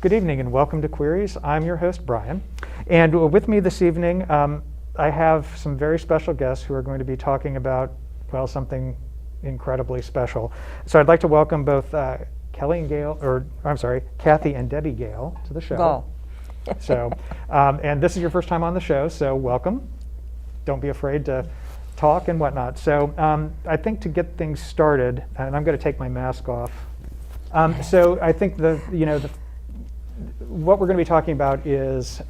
Good evening and welcome to Queeries. I'm your host, Brian. And with me this evening, I have some very special guests who are going to be talking about, well, something incredibly special. So I'd like to welcome both Kathy and Debbie Gall to the show. Gall. So, and this is your first time on the show, so welcome. Don't be afraid to talk and whatnot. So I think to get things started, and I'm going to take my mask off. So I think what we're going to be talking about is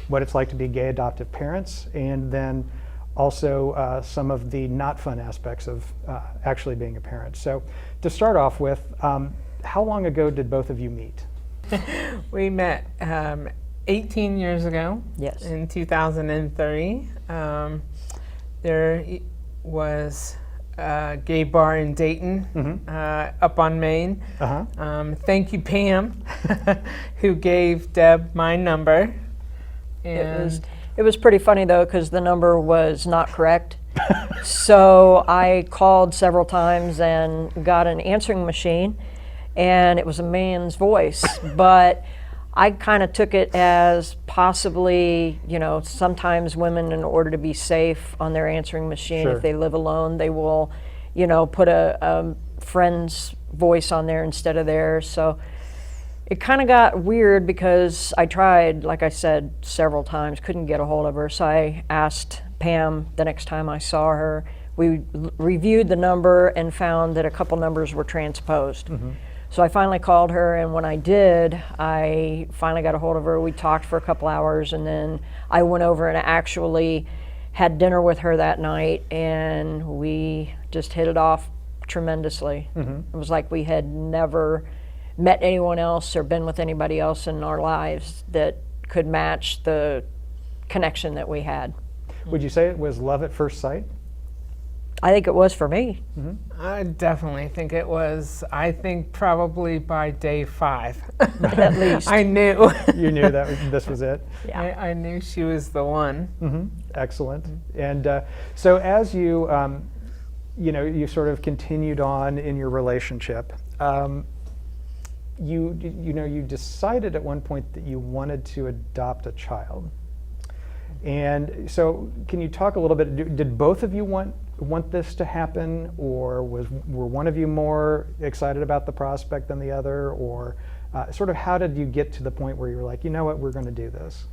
what it's like to be gay adoptive parents, and then also some of the not fun aspects of actually being a parent. So to start off with, how long ago did both of you meet? We met 18 years ago. Yes. In 2003. There was a gay bar in Dayton, up on Main. Thank you, Pam, who gave Deb my number. And It was pretty funny though, because the number was not correct. So I called several times and got an answering machine, and it was a man's voice. But I kind of took it as possibly, sometimes women, in order to be safe on their answering machine, Sure. if they live alone, they will, put a friend's voice on there instead of theirs. So it kind of got weird because I tried, like I said, several times, couldn't get a hold of her. So I asked Pam the next time I saw her. We reviewed the number and found that a couple numbers were transposed. So I finally called her, and when I did, I finally got a hold of her. We talked for a couple hours, and then I went over and actually had dinner with her that night, and we just hit it off tremendously. It was like we had never met anyone else or been with anybody else in our lives that could match the connection that we had. Would you say it was love at first sight? I think it was for me. I definitely think it was. I think probably by day 5. At least. I knew. You knew that this was it? Yeah. I knew she was the one. Excellent. And so as you, you sort of continued on in your relationship, you decided at one point that you wanted to adopt a child. And so can you talk a little bit, did both of you want this to happen, or were one of you more excited about the prospect than the other, or sort of how did you get to the point where you were like, you know what, we're going to do this?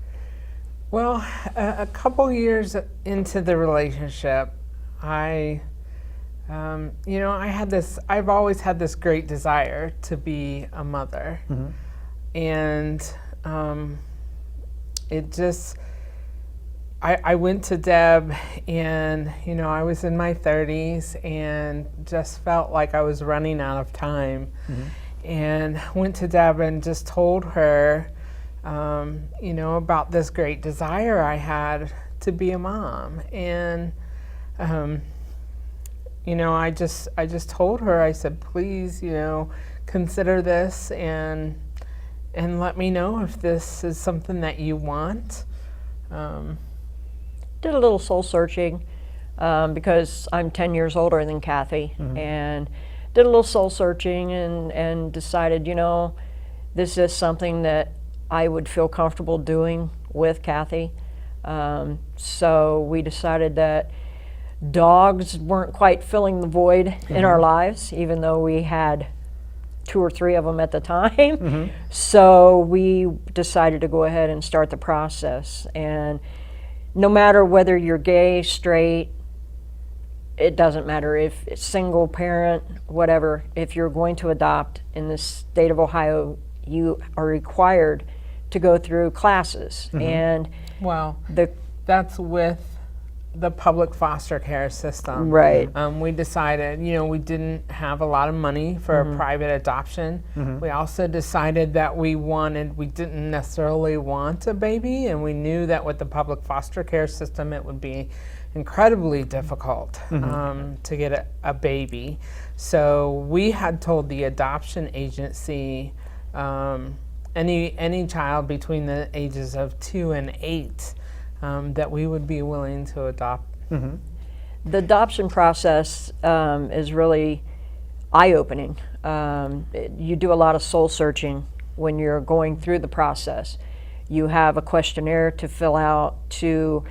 Well, a couple years into the relationship, I've always had this great desire to be a mother. And I went to Deb, and I was in my 30s and just felt like I was running out of time. And went to Deb and just told her, about this great desire I had to be a mom. And I just told her, I said, please, consider this and let me know if this is something that you want. Did a little soul searching because I'm 10 years older than Kathy, and did a little soul searching and decided, this is something that I would feel comfortable doing with Kathy. So we decided that dogs weren't quite filling the void in our lives, even though we had 2 or 3 of them at the time. So we decided to go ahead and start the process. And no matter whether you're gay, straight, it doesn't matter. If it's single parent, whatever, if you're going to adopt in the state of Ohio, you are required to go through classes. And well, that's with the public foster care system. Right. We decided, we didn't have a lot of money for a private adoption. We also decided that we didn't necessarily want a baby, and we knew that with the public foster care system it would be incredibly difficult to get a baby. So we had told the adoption agency any child between the ages of 2 and 8 that we would be willing to adopt. The adoption process is really eye-opening. You do a lot of soul searching when you're going through the process. You have a questionnaire to fill out to,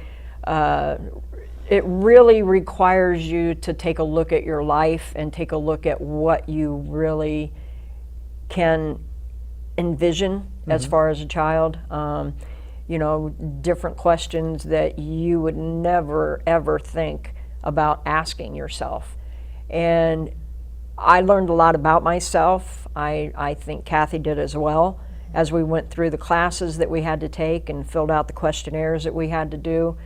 it really requires you to take a look at your life and take a look at what you really can envision as far as a child. You know, different questions that you would never ever think about asking yourself. And I learned a lot about myself. I think Kathy did as well, as we went through the classes that we had to take and filled out the questionnaires that we had to do.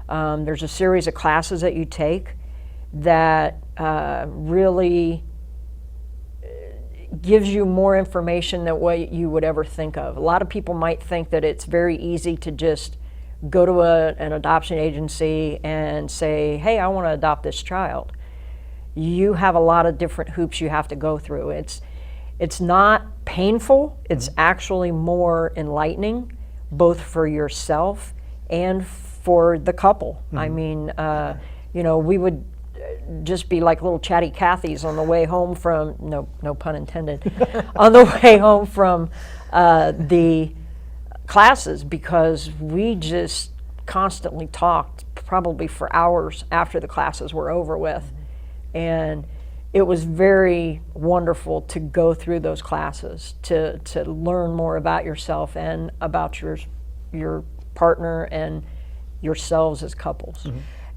There's a series of classes that you take that really gives you more information than what you would ever think of. A lot of people might think that it's very easy to just go to an adoption agency and say, hey, I want to adopt this child. You have a lot of different hoops you have to go through. It's not painful, it's actually more enlightening, both for yourself and for the couple. I mean, you know, we would just be like little chatty Cathys on the way home from, no pun intended, on the way home from the classes, because we just constantly talked probably for hours after the classes were over with. And it was very wonderful to go through those classes, to learn more about yourself and about your partner and yourselves as couples.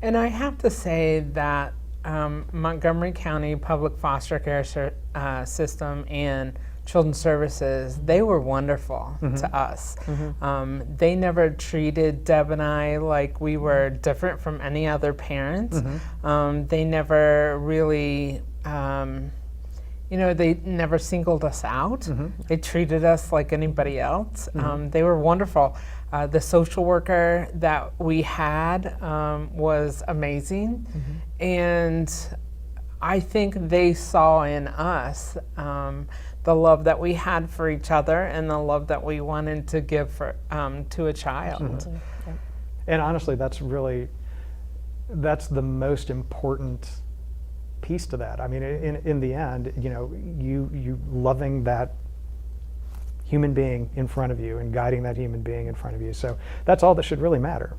And I have to say that Montgomery County Public Foster Care System and Children's Services, they were wonderful to us. They never treated Deb and I like we were different from any other parents. They never really, you know, they never singled us out. They treated us like anybody else. They were wonderful. The social worker that we had was amazing. And I think they saw in us the love that we had for each other and the love that we wanted to give for, to a child. And honestly, that's the most important piece to that. I mean, in the end, you know, you loving that human being in front of you and guiding that human being in front of you. So that's all that should really matter.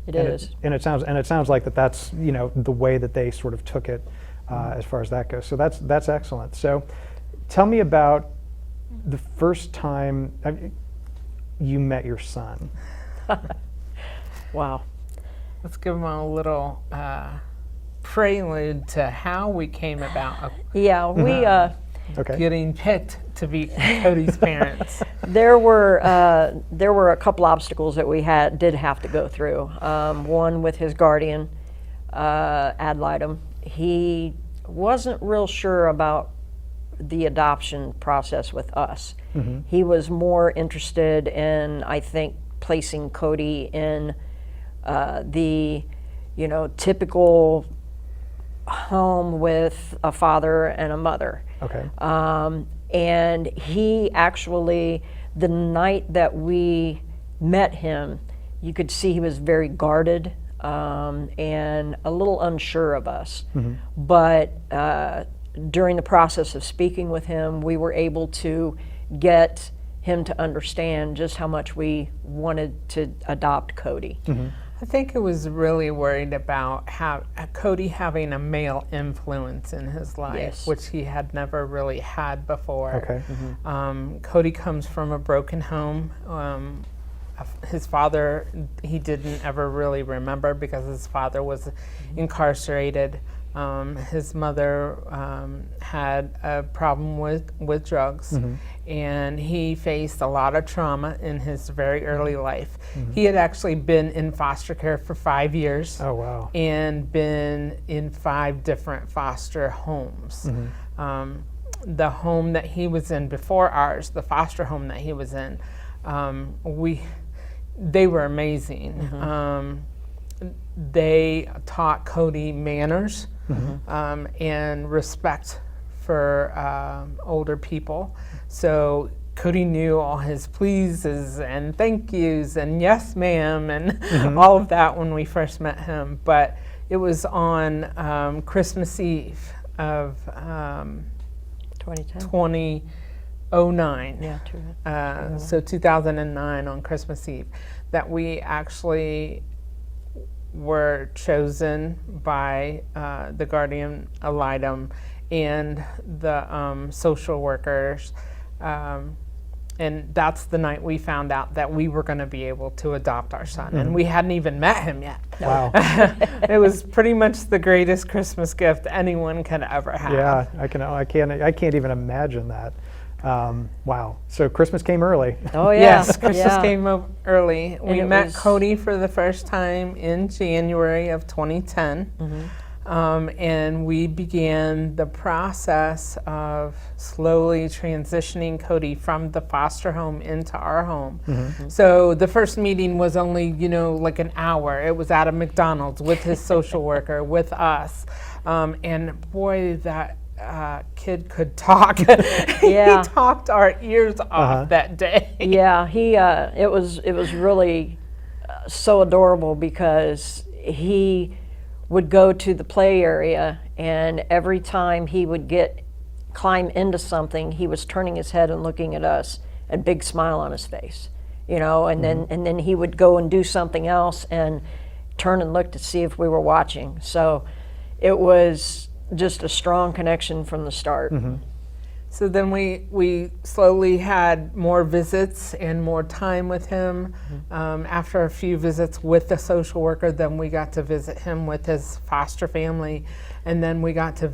It is. And it sounds like that's, you know, the way that they sort of took it as far as that goes. So that's excellent. So tell me about the first time you met your son. Wow. Let's give them a little prelude to how we came about Yeah, we getting picked to be Cody's parents. there were a couple obstacles that we did have to go through. One with his guardian, ad litem. He wasn't real sure about the adoption process with us. He was more interested in, I think, placing Cody in the, you know, typical home with a father and a mother. Okay. And he actually, the night that we met him, you could see he was very guarded and a little unsure of us. But during the process of speaking with him, we were able to get him to understand just how much we wanted to adopt Cody. I think it was really worried about Cody having a male influence in his life, which he had never really had before. Okay. Cody comes from a broken home. His father, he didn't ever really remember because his father was incarcerated. His mother had a problem with drugs, and he faced a lot of trauma in his very early life. He had actually been in foster care for 5 years. Oh, wow. And been in 5 different foster homes. The home that he was in before ours, the foster home that he was in, they were amazing. They taught Cody manners and respect for older people. So Cody knew all his pleases and thank yous and yes ma'am and all of that when we first met him. But it was on Christmas Eve of 2010. '09. Yeah, true. So 2009 on Christmas Eve, that we actually were chosen by the guardian ad litem and the social workers. And that's the night we found out that we were going to be able to adopt our son. And we hadn't even met him yet. Wow. It was pretty much the greatest Christmas gift anyone could ever have. Yeah, I can't even imagine that. Wow. So Christmas came early. Oh yeah. Yes, Christmas yeah. came up early. We it met was- Cody for the first time in January of 2010. And we began the process of slowly transitioning Cody from the foster home into our home. So the first meeting was only, like an hour. It was at a McDonald's with his social worker, with us. And boy, that kid could talk. Yeah. He talked our ears off that day. Yeah, it was really so adorable because he would go to the play area, and every time he would climb into something, he was turning his head and looking at us, a big smile on his face, and then he would go and do something else and turn and look to see if we were watching. So it was just a strong connection from the start. So then we slowly had more visits and more time with him. After a few visits with the social worker, then we got to visit him with his foster family, and then we got to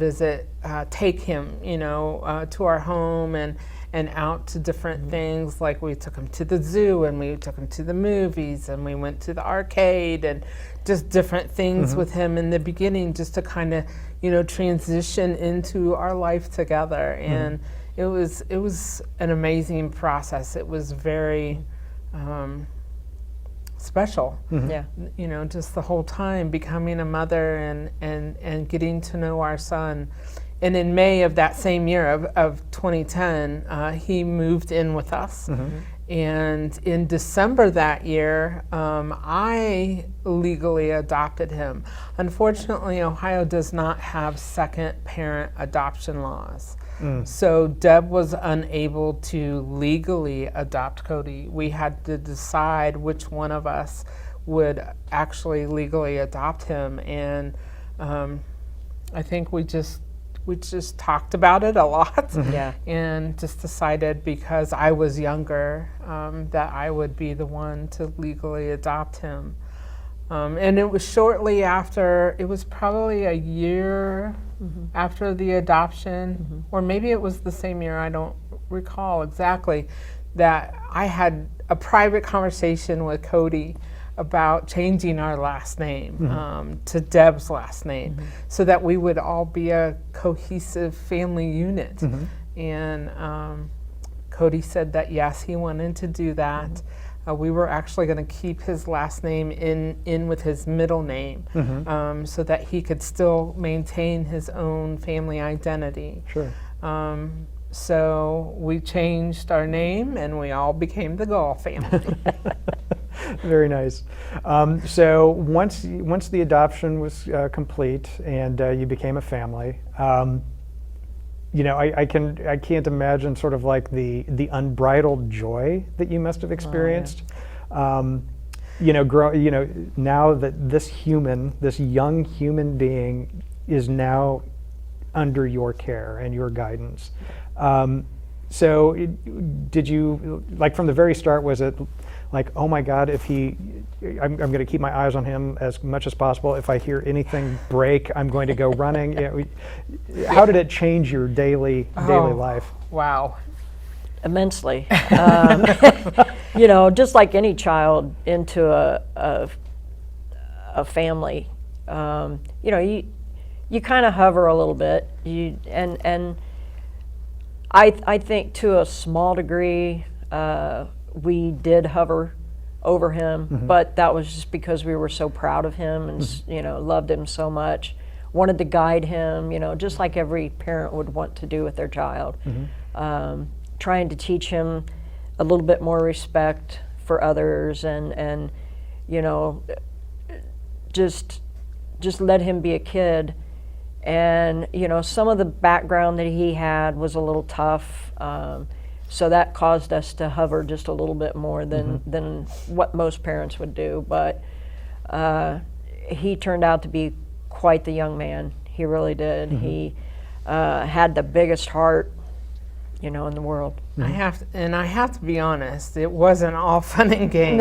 take him, to our home and out to different things. Like we took him to the zoo, and we took him to the movies, and we went to the arcade, and just different things with him in the beginning, just to kind of transition into our life together. And it was an amazing process. It was very special. Yeah. Just the whole time becoming a mother and getting to know our son. And in May of that same year of 2010, he moved in with us. And in December that year, I legally adopted him. Unfortunately, Ohio does not have second parent adoption laws. So Deb was unable to legally adopt Cody. We had to decide which one of us would actually legally adopt him. And I think we just talked about it a lot. Yeah. And just decided, because I was younger, that I would be the one to legally adopt him. And it was shortly after, it was probably a year after the adoption, or maybe it was the same year, I don't recall exactly, that I had a private conversation with Cody about changing our last name to Deb's last name, so that we would all be a cohesive family unit. And Cody said that yes, he wanted to do that. We were actually going to keep his last name in with his middle name, so that he could still maintain his own family identity. Sure. So we changed our name, and we all became the Gall family. Very nice. So once the adoption was complete and you became a family, I can't imagine sort of like the unbridled joy that you must have experienced. Now that this young human being is now under your care and your guidance. So did you, like from the very start, was it like, oh my God, I'm going to keep my eyes on him as much as possible. If I hear anything break, I'm going to go running. How did it change your daily life? Wow. Immensely. Just like any child into a family, you kind of hover a little bit. And I think to a small degree, we did hover over him, but that was just because we were so proud of him and loved him so much, wanted to guide him, just like every parent would want to do with their child. Trying to teach him a little bit more respect for others, and just let him be a kid. And some of the background that he had was a little tough. So that caused us to hover just a little bit more than what most parents would do. But he turned out to be quite the young man. He really did. He had the biggest heart, in the world. I have to be honest, it wasn't all fun and games.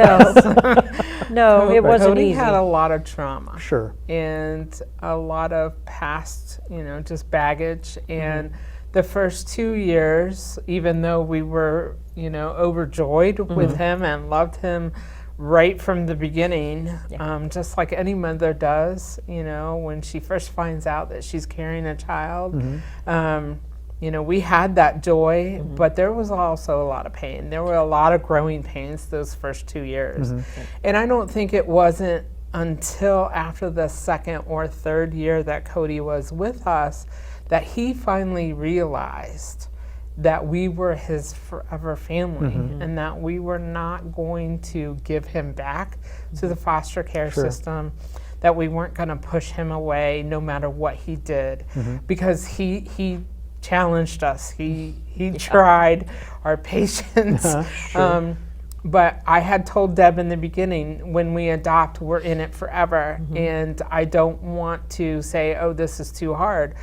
No, it wasn't Cody easy. had a lot of trauma. Sure. And a lot of past, just baggage. And the first 2 years, even though we were, overjoyed with him and loved him right from the beginning, just like any mother does, when she first finds out that she's carrying a child. We had that joy, but there was also a lot of pain. There were a lot of growing pains those first 2 years. And I don't think it wasn't until after the second or third year that Cody was with us that he finally realized that we were his forever family and that we were not going to give him back to the foster care system, that we weren't going to push him away no matter what he did, because he challenged us. He tried our patience. But I had told Deb in the beginning, when we adopt, we're in it forever, and I don't want to say, oh, this is too hard.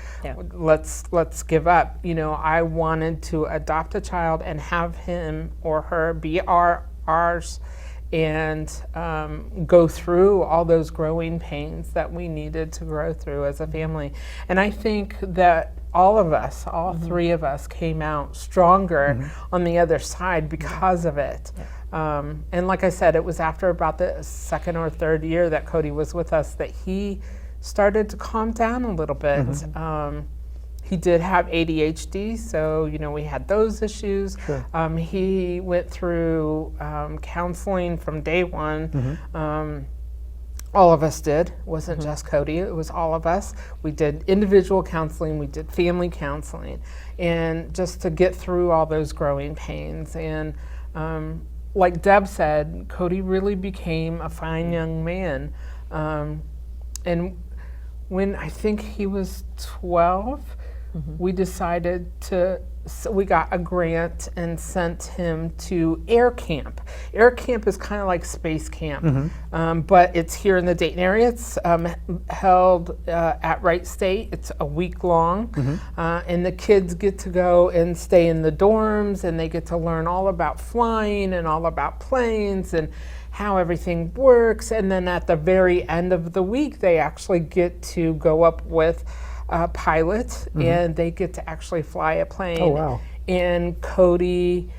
Let's give up. I wanted to adopt a child and have him or her be ours, and go through all those growing pains that we needed to grow through as a family. And I think that all of us, all three of us, came out stronger on the other side because of it. And like I said, it was after about the second or third year that Cody was with us that he started to calm down a little bit. He did have ADHD, so we had those issues. He went through counseling from day one. All of us did. It wasn't just Cody, it was all of us. We did individual counseling, we did family counseling, and just to get through all those growing pains. And like Deb said, Cody really became a fine young man. And when I think he was 12, we decided we got a grant and sent him to air camp. Air camp is kind of like space camp, but it's here in the Dayton area. It's held at Wright State. It's a week long, and the kids get to go and stay in the dorms, and they get to learn all about flying and all about planes and how everything works. And then at the very end of the week, they actually get to go up with a pilot, and they get to actually fly a plane. Oh, wow. And Cody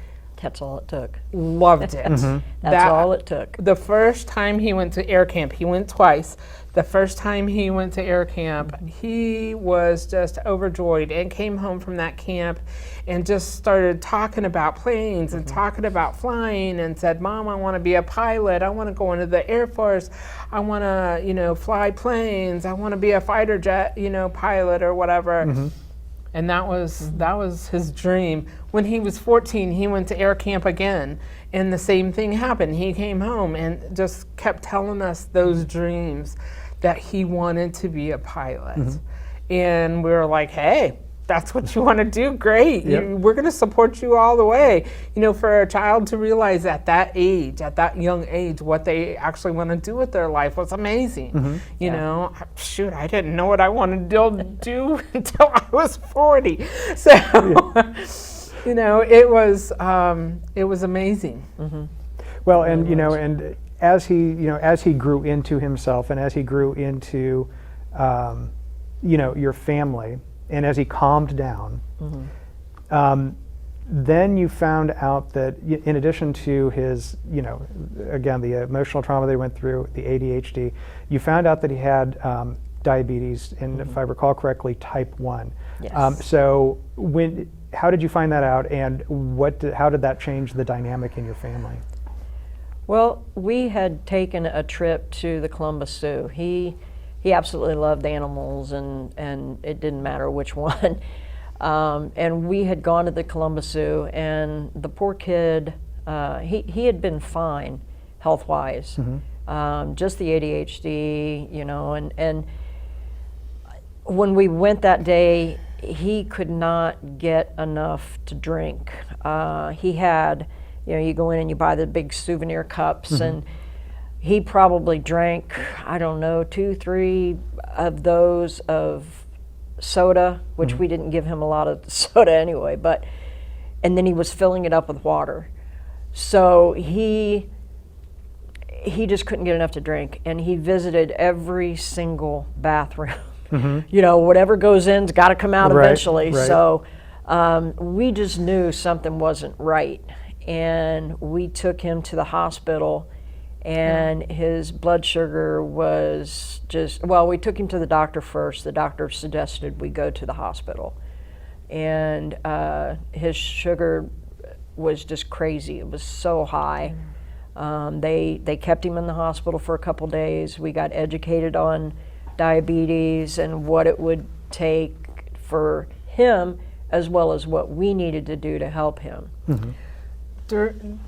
That's all it took. loved it. That's all it took. The first time he went to air camp, he went twice. The first time he went to air camp, he was just overjoyed and came home from that camp and just started talking about planes and talking about flying and said, Mom, I want to be a pilot. I want to go into the Air Force. I want to, fly planes. I want to be a fighter jet, pilot or whatever. And that was his dream. When he was 14, he went to air camp again, and the same thing happened. He came home and just kept telling us those dreams that he wanted to be a pilot. And we were like, hey, that's what you want to do? Great. We're going to support you all the way. For a child to realize at that age, at that young age, what they actually want to do with their life was amazing. Shoot, I didn't know what I wanted to do until I was 40. So, it was amazing. Well, and and as he grew into himself, and as he grew into your family, and as he calmed down, then you found out that in addition to his, again, the emotional trauma they went through, the ADHD, you found out that he had diabetes, and if I recall correctly, type 1. Yes. So how did you find that out, and how did that change the dynamic in your family? Well, we had taken a trip to the Columbus Zoo. He absolutely loved animals, and it didn't matter which one. And we had gone to the Columbus Zoo, and the poor kid, he had been fine health-wise, just the ADHD, and when we went that day, he could not get enough to drink. He had, you go in and you buy the big souvenir cups, and he probably drank, I don't know, 2, 3 of those of soda, which we didn't give him a lot of soda anyway, and then he was filling it up with water. So he just couldn't get enough to drink, and he visited every single bathroom. Whatever goes in's got to come out eventually. Right. So we just knew something wasn't right, and we took him to the hospital, and his blood sugar was we took him to the doctor first. The doctor suggested we go to the hospital, and his sugar was just crazy. It was so high. They kept him in the hospital for a couple days. We got educated on diabetes and what it would take for him, as well as what we needed to do to help him. During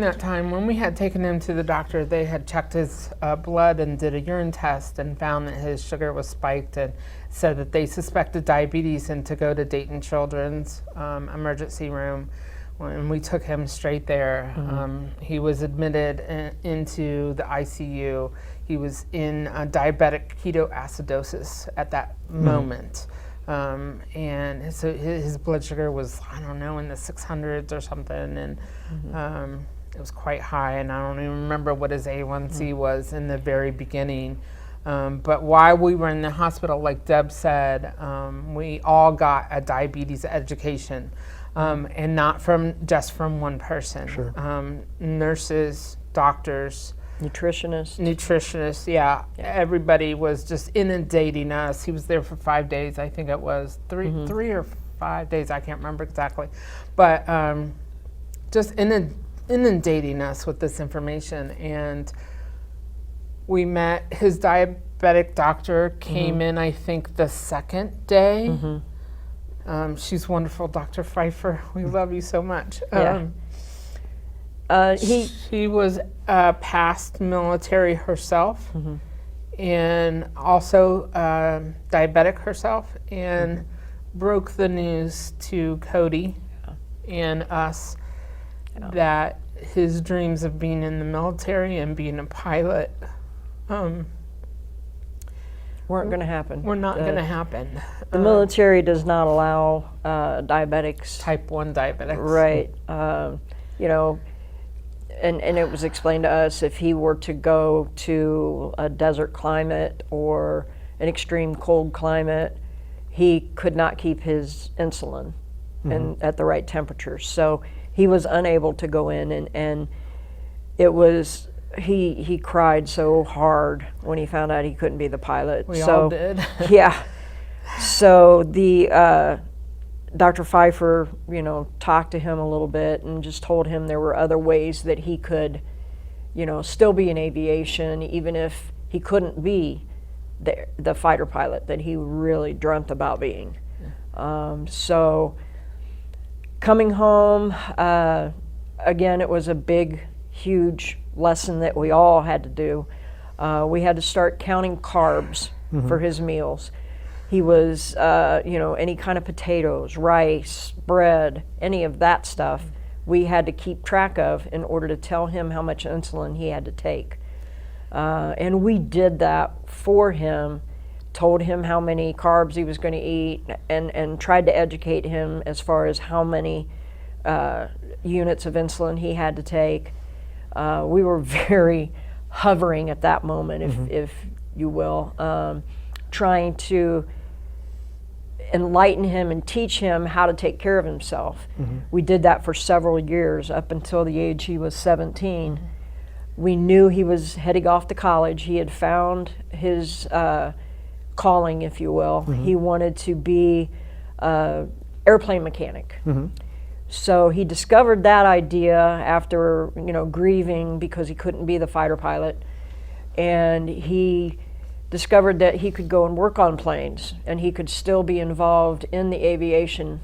that time, when we had taken him to the doctor, they had checked his blood and did a urine test and found that his sugar was spiked, and said that they suspected diabetes and to go to Dayton Children's emergency room. And we took him straight there. He was admitted into the ICU. He was in diabetic ketoacidosis at that moment. And so his blood sugar was, I don't know, in the 600s or something, and it was quite high, and I don't even remember what his A1C was in the very beginning. But while we were in the hospital, like Deb said, we all got a diabetes education, and not just from one person. Sure. Nurses, doctors, Nutritionists, yeah. Everybody was just inundating us. He was there for 5 days, I think it was. Three or 5 days, I can't remember exactly. But just inundating us with this information. And we met his diabetic doctor, came in, I think, the second day. She's wonderful, Dr. Pfeiffer. We love you so much. She was past military herself, and also diabetic herself, and broke the news to Cody and us that his dreams of being in the military and being a pilot weren't going to happen. Were not going to happen. The military does not allow diabetics. Type 1 diabetics. Right. And it was explained to us, if he were to go to a desert climate or an extreme cold climate, he could not keep his insulin at the right temperature. So he was unable to go in, and it was, he cried so hard when he found out he couldn't be the pilot. We all did. Yeah. So the Dr. Pfeiffer, talked to him a little bit and just told him there were other ways that he could, still be in aviation, even if he couldn't be the fighter pilot that he really dreamt about being. So coming home, again, it was a big, huge lesson that we all had to do. We had to start counting carbs for his meals. He was, any kind of potatoes, rice, bread, any of that stuff, we had to keep track of in order to tell him how much insulin he had to take. And we did that for him, told him how many carbs he was going to eat, and tried to educate him as far as how many units of insulin he had to take. We were very hovering at that moment, if you will, trying to enlighten him and teach him how to take care of himself. We did that for several years, up until the age he was 17. We knew he was heading off to college. He had found his calling, if you will. He wanted to be an airplane mechanic. So he discovered that idea after, grieving because he couldn't be the fighter pilot. And he discovered that he could go and work on planes, and he could still be involved in the aviation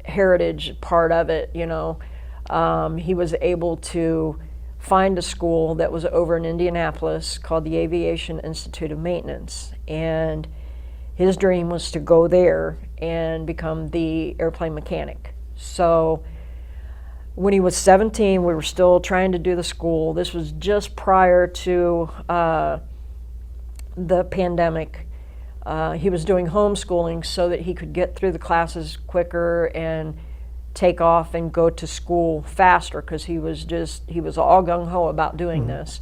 heritage part of it. He was able to find a school that was over in Indianapolis called the Aviation Institute of Maintenance, and his dream was to go there and become the airplane mechanic. So when he was 17, we were still trying to do the school. This was just prior to the pandemic. He was doing homeschooling so that he could get through the classes quicker and take off and go to school faster, because he was all gung-ho about doing this.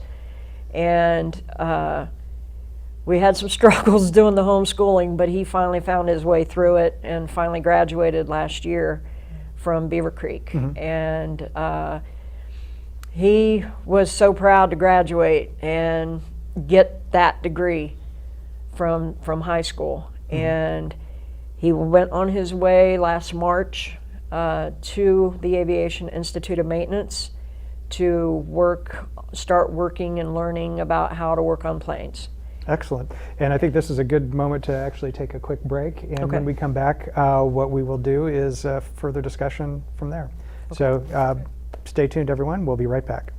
And we had some struggles doing the homeschooling, but he finally found his way through it and finally graduated last year from Beaver Creek. And he was so proud to graduate and get that degree from high school. And he went on his way last March to the Aviation Institute of Maintenance to start working and learning about how to work on planes. Excellent. And I think this is a good moment to actually take a quick break. And Okay. when we come back, what we will do is further discussion from there. So stay tuned, everyone. We'll be right back.